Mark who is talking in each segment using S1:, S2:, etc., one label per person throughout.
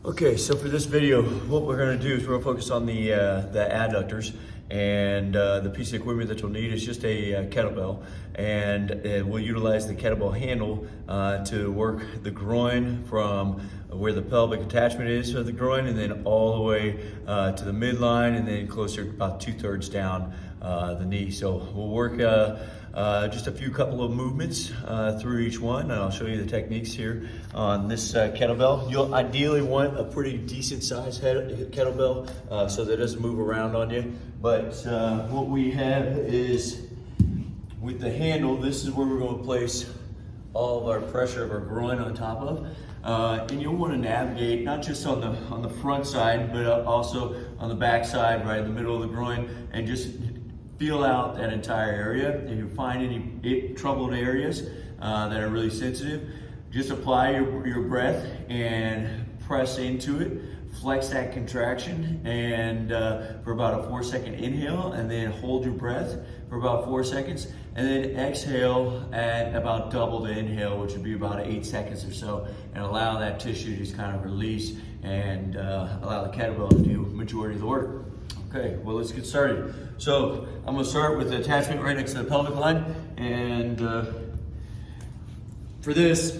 S1: Okay, so for this video, what we're going to do is we're going to focus on the adductors, and the piece of equipment that you'll need is just a kettlebell, and we'll utilize the kettlebell handle to work the groin from where the pelvic attachment is of the groin, and then all the way to the midline, and then closer about 2/3 down the knee. So we'll work just a couple of movements through each one, and I'll show you the techniques here on this kettlebell. You'll ideally want a pretty decent sized kettlebell so that it doesn't move around on you. But what we have is, with the handle, this is where we're going to place all of our pressure of our groin on top of. And you'll want to navigate not just on the front side, but also on the back side, right in the middle of the groin, and just feel out that entire area. If you find any troubled areas that are really sensitive, just apply your breath and press into it. Flex that contraction and for about a 4-second inhale, and then hold your breath for about 4 seconds, and then exhale at about double the inhale, which would be about 8 seconds or so, and allow that tissue to just kind of release and allow the kettlebell to do the majority of the work. Okay, well, let's get started. So I'm going to start with the attachment right next to the pelvic line, and for this,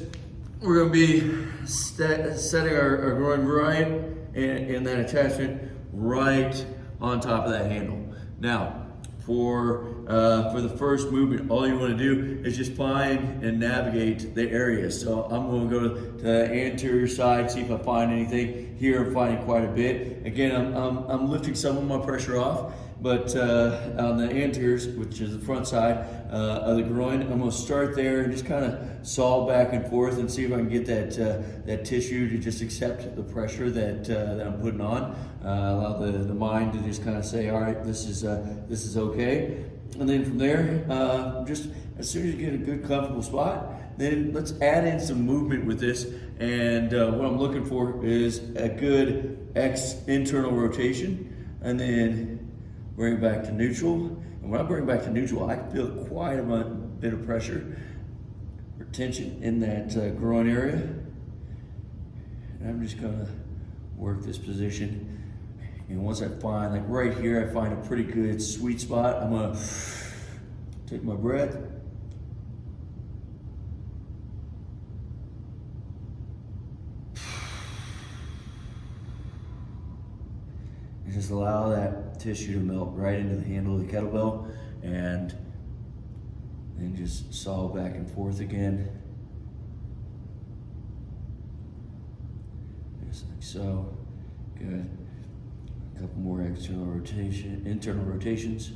S1: we're going to be setting our groin right and that attachment right on top of that handle. Now, for the first movement, all you want to do is just find and navigate the area. So I'm going to go to the anterior side, see if I find anything. Here I'm finding quite a bit. Again, I'm lifting some of my pressure off, but on the anteriors, which is the front side of the groin, I'm going to start there and just kind of saw back and forth and see if I can get that tissue to just accept the pressure that I'm putting on. Allow the mind to just kind of say, all right, this is okay. And then from there, just as soon as you get a good comfortable spot, then let's add in some movement with this. And what I'm looking for is a good internal rotation, and then bring it back to neutral. And when I bring it back to neutral, I can feel quite a bit of pressure or tension in that groin area. And I'm just gonna work this position. And once I find, like right here, I find a pretty good sweet spot, I'm gonna take my breath. And just allow that tissue to melt right into the handle of the kettlebell, and then just saw back and forth again. Just like so. Good. A couple more internal rotations.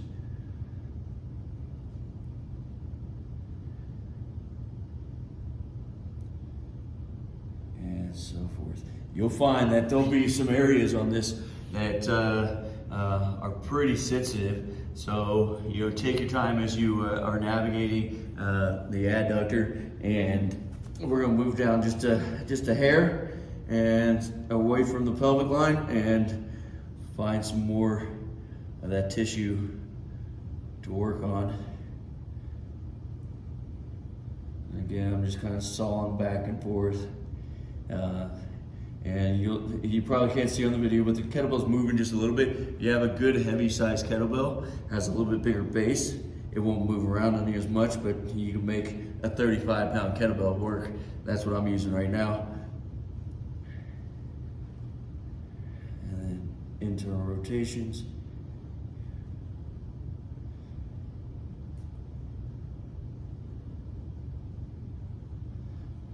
S1: And so forth. You'll find that there'll be some areas on this that are pretty sensitive. So take your time as you are navigating the adductor, and we're gonna move down just a hair and away from the pelvic line, and find some more of that tissue to work on. And again, I'm just kind of sawing back and forth. And you probably can't see on the video, but the kettlebell's moving just a little bit. You have a good heavy sized kettlebell, has a little bit bigger base. It won't move around on you as much, but you can make a 35-pound kettlebell work. That's what I'm using right now. And then internal rotations.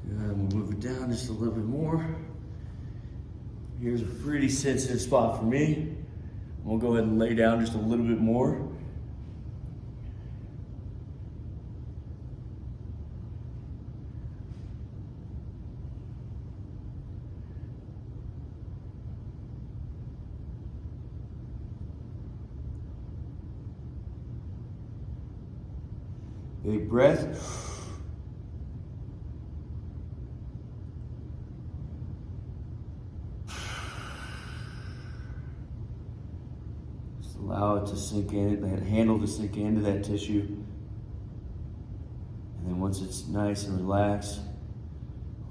S1: And we'll move it down just a little bit more. Here's a pretty sensitive spot for me. We'll go ahead and lay down just a little bit more. Big breath. Allow it to sink in, that handle to sink into that tissue. And then once it's nice and relaxed,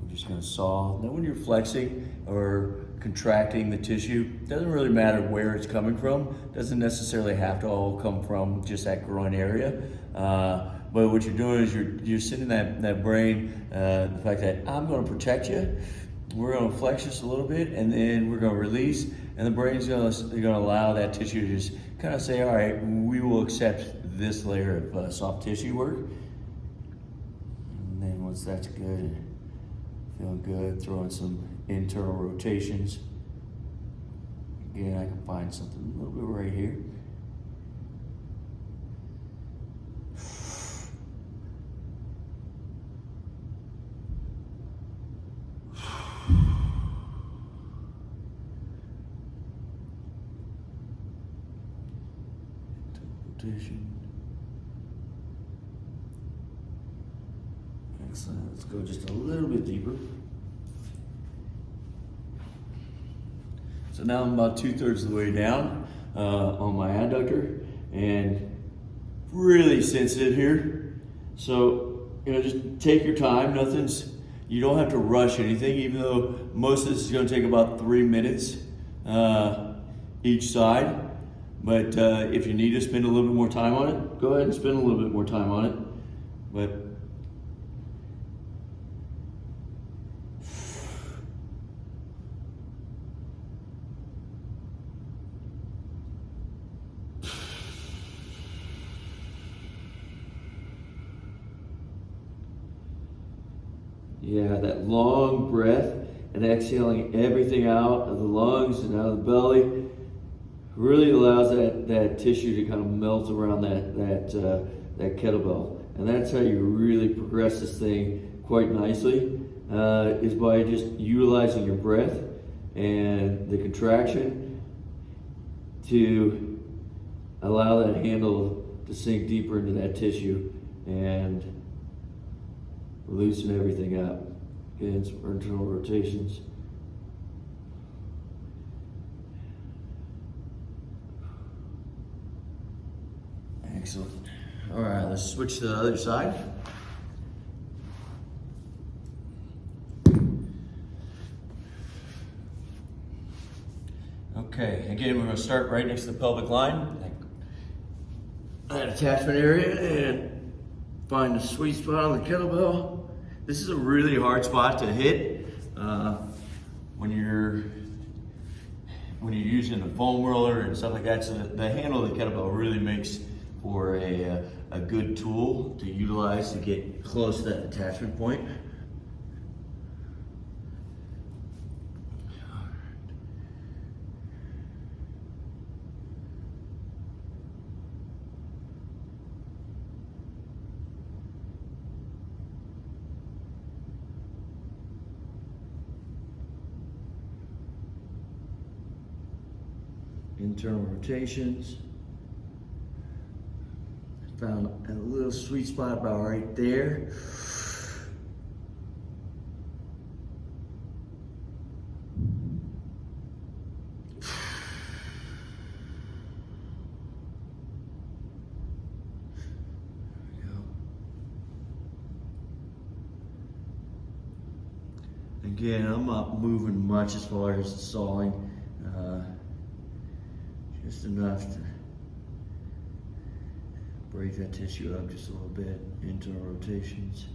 S1: we're just gonna saw. Now when you're flexing or contracting the tissue. Doesn't really matter where it's coming from. Doesn't necessarily have to all come from just that groin area. But what you're doing is you're sending that brain the fact that I'm going to protect you. We're going to flex just a little bit, and then we're going to release, and the brain's going to allow that tissue to just kind of say, all right, we will accept this layer of soft tissue work. And then once that's good, feeling good, throwing some internal rotations. Again, I can find something a little bit right here. Rotation. Excellent. Let's go just a little bit deeper. So now I'm about 2/3 of the way down on my adductor, and really sensitive here. So just take your time. You don't have to rush anything, even though most of this is going to take about 3 minutes each side. But if you need to spend a little bit more time on it, go ahead and spend a little bit more time on it. But yeah, that long breath and exhaling everything out of the lungs and out of the belly really allows that tissue to kind of melt around that kettlebell. And that's how you really progress this thing quite nicely, is by just utilizing your breath and the contraction to allow that handle to sink deeper into that tissue and loosen everything up. Again, some internal rotations. Excellent. All right, let's switch to the other side. Okay, again, we're going to start right next to the pelvic line, that attachment area, and find the sweet spot on the kettlebell. This is a really hard spot to hit when you're using a foam roller and stuff like that. So the handle of the kettlebell really makes for a good tool to utilize to get close to that attachment point. Internal rotations. Found a little sweet spot about right there. Again, I'm not moving much as far as the sawing, just enough to break that tissue up just a little bit. Internal rotations.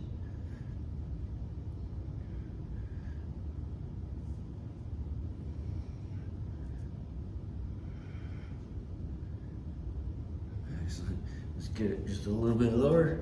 S1: Excellent. Let's get it just a little bit lower.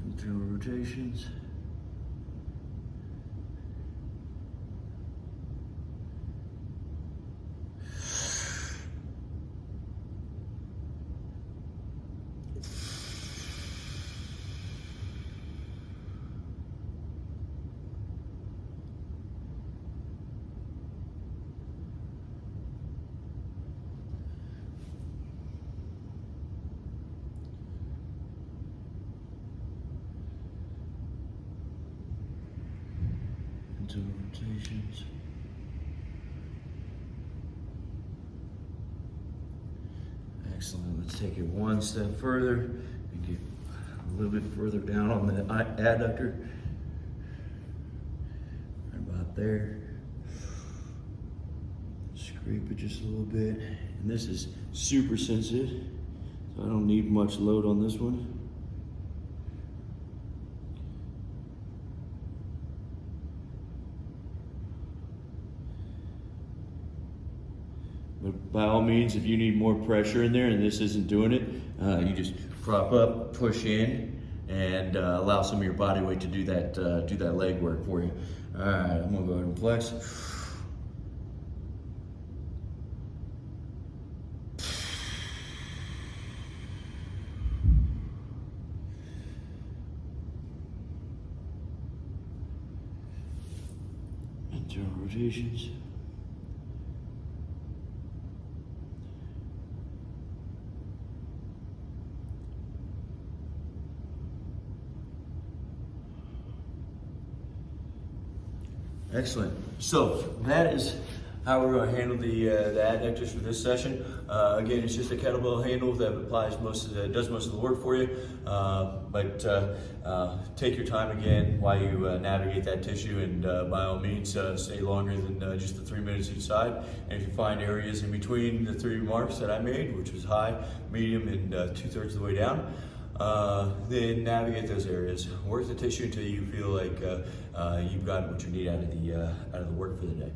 S1: Internal rotations. gentle rotations. Excellent. Let's take it one step further and get a little bit further down on the adductor. Right about there. Scrape it just a little bit. And this is super sensitive, so I don't need much load on this one. But by all means, if you need more pressure in there and this isn't doing it, you just prop up, push in, and allow some of your body weight to do that leg work for you. All right, I'm gonna go ahead and flex. Internal rotations. Excellent. So that is how we're going to handle the adductors for this session. Again, it's just a kettlebell handle that applies does most of the work for you. But take your time again while you navigate that tissue, and by all means, stay longer than just the 3 minutes each side. And if you find areas in between the 3 marks that I made, which was high, medium, and 2/3 of the way down, then navigate those areas. Work the tissue until you feel like you've gotten what you need out of the work for the day.